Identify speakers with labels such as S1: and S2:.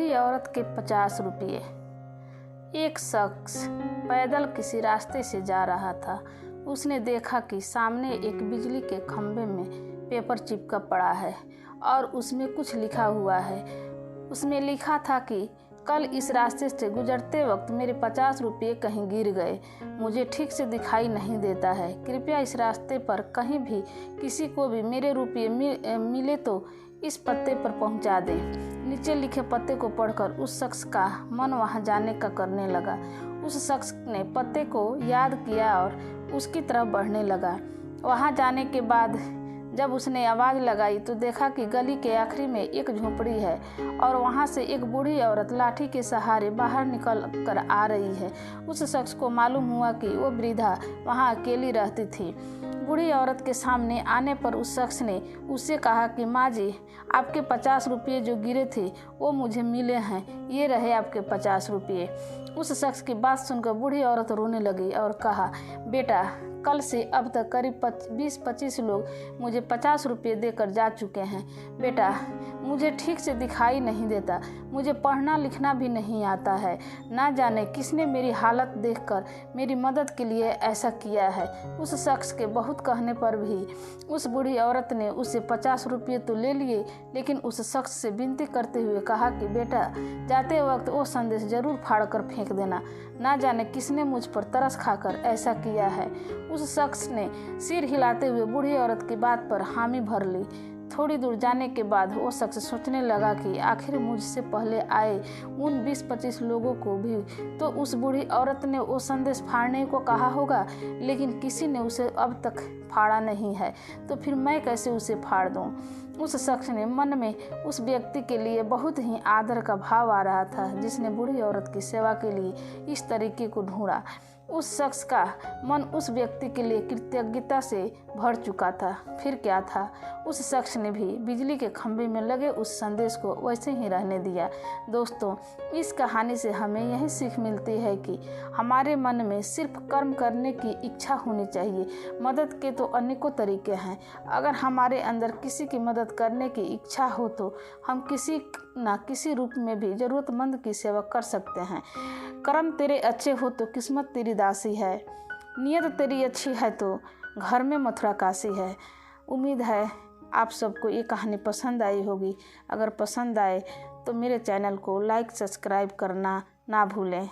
S1: बूढ़ी औरत के 50 रुपये। एक शख्स पैदल किसी रास्ते से जा रहा था। उसने देखा कि सामने एक बिजली के खंभे में पेपर चिपका पड़ा है और उसमें कुछ लिखा हुआ है। उसमें लिखा था कि कल इस रास्ते से गुजरते वक्त मेरे 50 रुपये कहीं गिर गए। मुझे ठीक से दिखाई नहीं देता है। कृपया इस रास्ते पर कहीं भी किसी को भी मेरे रुपये मिले तो इस पते पर पहुंचा दें। नीचे लिखे पते को पढ़कर उस शख्स का मन वहां जाने का करने लगा। उस शख्स ने पते को याद किया और उसकी तरफ बढ़ने लगा। वहां जाने के बाद जब उसने आवाज़ लगाई तो देखा कि गली के आखिरी में एक झोपड़ी है और वहां से एक बूढ़ी औरत लाठी के सहारे बाहर निकल कर आ रही है। उस शख्स को मालूम हुआ कि वो वृद्धा वहां अकेली रहती थी। बूढ़ी औरत के सामने आने पर उस शख्स ने उससे कहा कि माँ जी, आपके 50 रुपये जो गिरे थे वो मुझे मिले हैं, ये रहे आपके 50 रुपये। उस शख्स की बात सुनकर बूढ़ी औरत रोने लगी और कहा, बेटा, कल से अब तक करीब 20-25 लोग मुझे 50 रुपये देकर जा चुके हैं। बेटा, मुझे ठीक से दिखाई नहीं देता, मुझे पढ़ना लिखना भी नहीं आता है। ना जाने किसने मेरी हालत देखकर मेरी मदद के लिए ऐसा किया है। उस शख्स के बहुत कहने पर भी उस बूढ़ी औरत ने उससे 50 रुपये तो ले लिए, लेकिन उस शख्स से विनती करते हुए कहा कि बेटा, जाते वक्त वो संदेश जरूर फाड़ कर फेंक देना। ना जाने किसने मुझ पर तरस खाकर ऐसा किया है। उस शख्स ने सिर हिलाते हुए बूढ़ी औरत की बात पर हामी भर ली। थोड़ी दूर जाने के बाद वो शख्स सोचने लगा कि आखिर मुझसे पहले आए उन 20-25 लोगों को भी तो उस बूढ़ी औरत ने वो संदेश फाड़ने को कहा होगा, लेकिन किसी ने उसे अब तक फाड़ा नहीं है, तो फिर मैं कैसे उसे फाड़ दूं। उस शख्स ने मन में उस व्यक्ति के लिए बहुत ही आदर का भाव आ रहा था जिसने बूढ़ी औरत की सेवा के लिए इस तरीके को ढूंढा। उस शख्स का मन उस व्यक्ति के लिए कृतज्ञता से भर चुका था। फिर क्या था, उस शख्स ने भी बिजली के खंभे में लगे उस संदेश को वैसे ही रहने दिया। दोस्तों, इस कहानी से हमें यही सीख मिलती है कि हमारे मन में सिर्फ कर्म करने की इच्छा होनी चाहिए। मदद के तो अनेकों तरीके हैं। अगर हमारे अंदर किसी की मदद करने की इच्छा हो तो हम किसी न किसी रूप में भी ज़रूरतमंद की सेवा कर सकते हैं। कर्म तेरे अच्छे हो तो किस्मत तेरी दासी है। नियत तेरी अच्छी है तो घर में मथुरा काशी है। उम्मीद है आप सबको ये कहानी पसंद आई होगी। अगर पसंद आए तो मेरे चैनल को लाइक सब्सक्राइब करना ना भूलें।